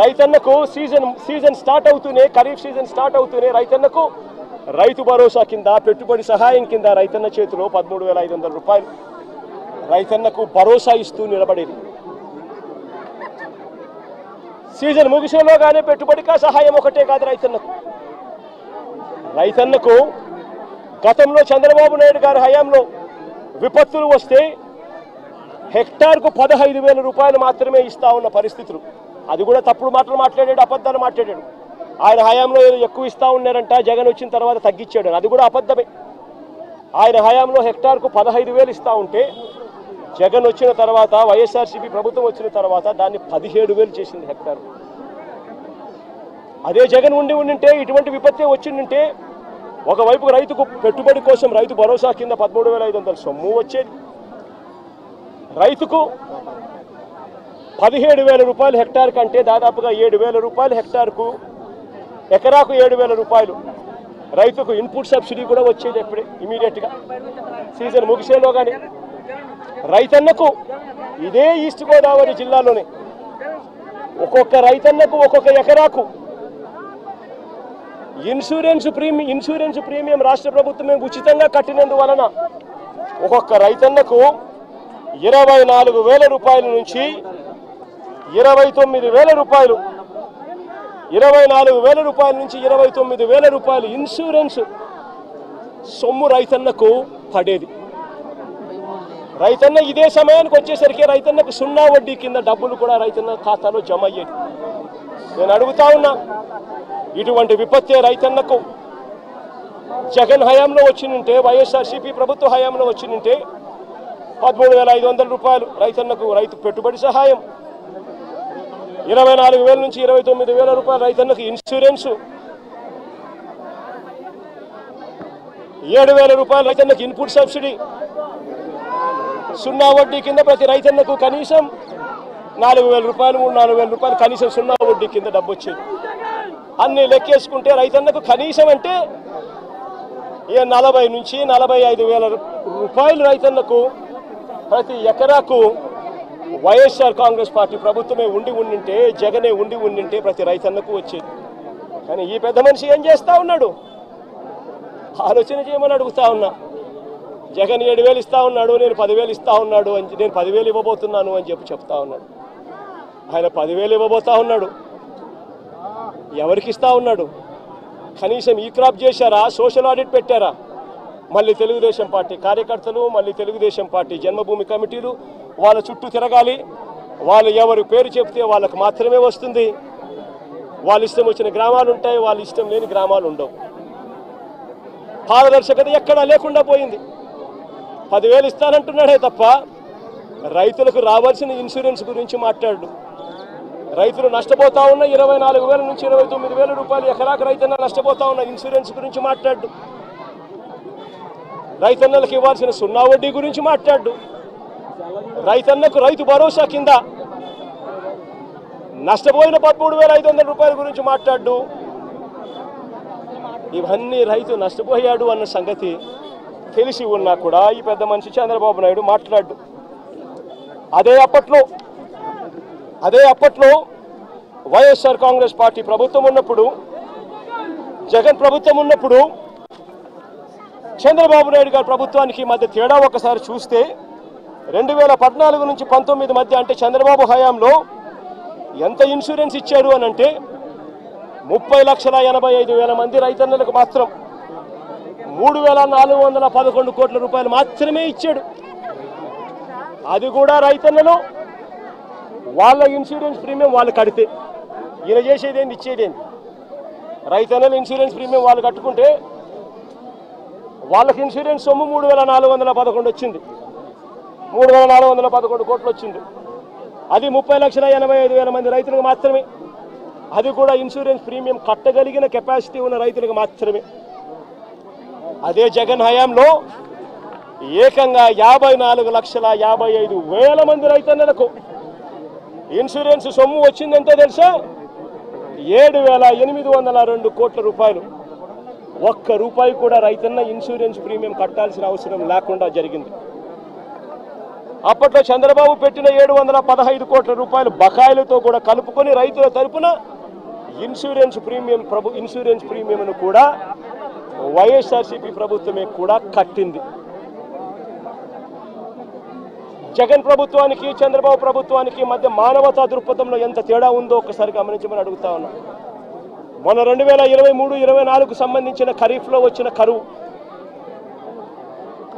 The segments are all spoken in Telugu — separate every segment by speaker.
Speaker 1: రైతన్నకు సీజన్ స్టార్ట్ అవుతూనే ఖరీఫ్ సీజన్ స్టార్ట్ అవుతూనే రైతన్నకు రైతు భరోసా కింద పెట్టుబడి సహాయం కింద రైతన్న చేతిలో 13,500 రూపాయలు రైతన్నకు భరోసా ఇస్తూ నిలబడేది. సీజన్ ముగిసేలోగానే పెట్టుబడిగా సహాయం ఒకటే కాదు రైతన్నకు గతంలో చంద్రబాబు నాయుడు గారి హయాంలో విపత్తులు వస్తే హెక్టార్కు 15,000 రూపాయలు మాత్రమే ఇస్తా ఉన్న పరిస్థితులు. అది కూడా తప్పుడు మాటలు మాట్లాడాడు, అబద్ధాలు మాట్లాడాడు. ఆయన హయాంలో ఎక్కువ ఇస్తా ఉన్నారంట, జగన్ వచ్చిన తర్వాత తగ్గించాడు. అది కూడా అబద్ధమే. ఆయన హయాంలో హెక్టార్కు 15,000 ఇస్తా ఉంటే జగన్ వచ్చిన తర్వాత వైఎస్ఆర్సీపీ ప్రభుత్వం వచ్చిన తర్వాత దాన్ని 17,000 చేసింది హెక్టార్. అదే జగన్ ఉండింటే ఇటువంటి విపత్తే వచ్చిందంటే ఒకవైపు రైతుకు పెట్టుబడి కోసం రైతు భరోసా కింద 13,500 సొమ్ము వచ్చేది, రైతుకు 17,000 రూపాయలు హెక్టార్ కంటే దాదాపుగా 7,000 రూపాయలు హెక్టార్కు, ఎకరాకు 7,000 రూపాయలు రైతుకు ఇన్పుట్ సబ్సిడీ కూడా వచ్చేది ఎప్పుడే ఇమీడియట్గా సీజన్ ముగిసేలోగానే. రైతన్నకు ఇదే ఈస్ట్ గోదావరి జిల్లాలోనే ఒక్కొక్క రైతన్నకు ఒక్కొక్క ఎకరాకు ఇన్సూరెన్స్ ప్రీమియం రాష్ట్ర ప్రభుత్వమే ఉచితంగా కట్టినందువలన ఒక్కొక్క రైతన్నకు 24,000 రూపాయల నుంచి 29,000 రూపాయలు, 24,000 రూపాయల నుంచి 29,000 రూపాయలు ఇన్సూరెన్స్ సొమ్ము రైతన్నకు పడేది. రైతన్న ఇదే సమయానికి వచ్చేసరికి రైతన్నకు 0 వడ్డీ కింద డబ్బులు కూడా రైతన్న ఖాతాలో జమ అయ్యేది. నేను అడుగుతా ఉన్నా, ఇటువంటి విపత్తే రైతన్నకు జగన్ హయాంలో వచ్చినుంటే, వైఎస్ఆర్సీపీ ప్రభుత్వ హయాంలో వచ్చినుంటే 13,500 రూపాయలు రైతన్నకు రైతు పెట్టుబడి సహాయం, 24,000 నుంచి 29,000 రూపాయలు రైతన్నకు ఇన్సూరెన్సు, 7,000 రూపాయలు రైతన్నకు ఇన్పుట్ సబ్సిడీ, 0 వడ్డీ కింద ప్రతి రైతన్నకు కనీసం 4,000 రూపాయలు 4,000 రూపాయలు కనీసం 0 వడ్డీ కింద డబ్బు వచ్చేది. అన్ని లెక్కేసుకుంటే రైతన్నకు కనీసం అంటే 40,000 నుంచి 45,000 రూపాయలు రైతన్నకు ప్రతి ఎకరాకు వైఎస్ఆర్ కాంగ్రెస్ పార్టీ ప్రభుత్వమే ఉండింటే, జగనే ఉండింటే ప్రతి రైతన్నకు వచ్చేది. కానీ ఈ పెద్ద మనిషి ఏం చేస్తా ఉన్నాడు? ఆలోచన చేయమని అడుగుతా ఉన్నా. జగన్ 7,000 ఇస్తా ఉన్నాడు, నేను 10,000 ఇస్తా ఉన్నాడు అని, నేను 10,000 ఇవ్వబోతున్నాను అని చెప్తా ఉన్నాడు. ఆయన 10,000 ఇవ్వబోతా ఉన్నాడు. ఎవరికి ఇస్తా ఉన్నాడు? కనీసం ఈ క్రాప్ చేశారా? సోషల్ ఆడిట్ పెట్టారా? మళ్ళీ తెలుగుదేశం పార్టీ కార్యకర్తలు, మళ్ళీ తెలుగుదేశం పార్టీ జన్మభూమి కమిటీలు వాళ్ళ చుట్టూ తిరగాలి. వాళ్ళు ఎవరి పేరు చెప్తే వాళ్ళకు మాత్రమే వస్తుంది. వాళ్ళ ఇష్టం వచ్చిన గ్రామాలు ఉంటాయి, వాళ్ళ ఇష్టం లేని గ్రామాలు ఉండవు. పారదర్శకత ఎక్కడా లేకుండా పోయింది. 10,000 ఇస్తానంటున్నాడే తప్ప రైతులకు రావాల్సిన ఇన్సూరెన్స్ గురించి మాట్లాడు. రైతులు నష్టపోతా ఉన్న 24,000 నుంచి 29,000 రూపాయలు ఎకరాకు రైతన్న నష్టపోతా ఉన్న ఇన్సూరెన్స్ గురించి మాట్లాడు. రైతన్నలకు ఇవ్వాల్సిన 0 వడ్డీ గురించి మాట్లాడు. రైతన్నకు రైతు భరోసా కింద నష్టపోయిన 13,500 రూపాయల గురించి మాట్లాడు. ఇవన్నీ రైతు నష్టపోయాడు అన్న సంగతి తెలిసి ఉన్నా కూడా ఈ పెద్ద మనిషి చంద్రబాబు నాయుడు మాట్లాడు. అదే అప్పట్లో వైఎస్ఆర్ కాంగ్రెస్ పార్టీ ప్రభుత్వం ఉన్నప్పుడు, జగన్ ప్రభుత్వం ఉన్నప్పుడు, చంద్రబాబు నాయుడు గారి ప్రభుత్వానికి మధ్య తేడా ఒకసారి చూస్తే 2014 నుంచి 19 మధ్య అంటే చంద్రబాబు హయాంలో ఎంత ఇన్సూరెన్స్ ఇచ్చారు అని అంటే 30,85,000 మంది రైతన్నలకు మాత్రం 3,411 కోట్ల రూపాయలు మాత్రమే ఇచ్చాడు. అది కూడా రైతన్నలు వాళ్ళ ఇన్సూరెన్స్ ప్రీమియం వాళ్ళు కడితే, ఈయన చేసేదేంది ఇచ్చేదేంది? రైతన్నలు ఇన్సూరెన్స్ ప్రీమియం వాళ్ళు కట్టుకుంటే వాళ్ళకి ఇన్సూరెన్స్ సొమ్ము 3,411 వచ్చింది, 3,411 కోట్లు వచ్చింది. అది 30,85,000 మంది రైతులకు మాత్రమే. అది కూడా ఇన్సూరెన్స్ ప్రీమియం కట్టగలిగిన కెపాసిటీ ఉన్న రైతులకు మాత్రమే. అదే జగన్ హయాంలో ఏకంగా 54,55,000 మంది రైతన్నలకు ఇన్సూరెన్స్ సొమ్ము వచ్చిందంటే తెలుసా? 7,802 కోట్ల రూపాయలు. ఒక్క రూపాయి కూడా రైతన్న ఇన్సూరెన్స్ ప్రీమియం కట్టాల్సిన అవసరం లేకుండా జరిగింది. అప్పట్లో చంద్రబాబు పెట్టిన 715 కోట్ల రూపాయలు బకాయిలతో కూడా కలుపుకొని రైతుల తరపున ఇన్సూరెన్స్ ప్రీమియంను కూడా వైఎస్ఆర్సీపీ ప్రభుత్వమే కూడా కట్టింది. జగన్ ప్రభుత్వానికి చంద్రబాబు ప్రభుత్వానికి మధ్య మానవతా దృక్పథంలో ఎంత తేడా ఉందో ఒకసారి గమనించమని అడుగుతా ఉన్నా. మొన్న 2023-24 సంబంధించిన ఖరీఫ్లో వచ్చిన కరువు,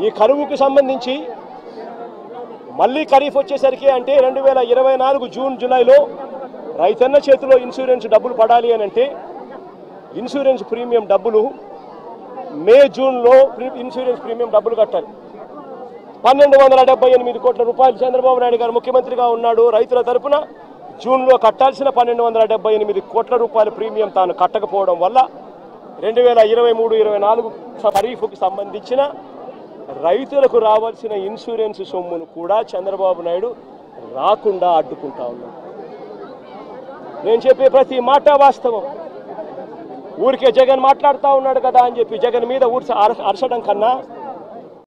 Speaker 1: ఈ కరువుకు సంబంధించి మళ్ళీ ఖరీఫ్ వచ్చేసరికి అంటే 2024 జూన్ జూలైలో రైతన్న చేతిలో ఇన్సూరెన్స్ డబ్బులు పడాలి అని అంటే ఇన్సూరెన్స్ ప్రీమియం డబ్బులు మే జూన్లో ఇన్సూరెన్స్ ప్రీమియం డబ్బులు కట్టాలి. 1278 కోట్ల రూపాయలు చంద్రబాబు నాయుడు గారు ముఖ్యమంత్రిగా ఉన్నాడు. రైతుల తరపున జూన్లో కట్టాల్సిన 1278 కోట్ల రూపాయల ప్రీమియం తాను కట్టకపోవడం వల్ల 2023-24 ఖరీఫ్కు సంబంధించిన రైతులకు రావాల్సిన ఇన్సూరెన్స్ సొమ్మును కూడా చంద్రబాబు నాయుడు రాకుండా అడ్డుకుంటా ఉన్నాడు. నేను చెప్పే ప్రతి మాట వాస్తవం. ఊరికే జగన్ మాట్లాడుతూ ఉన్నాడు కదా అని చెప్పి జగన్ మీద అరచడం కన్నా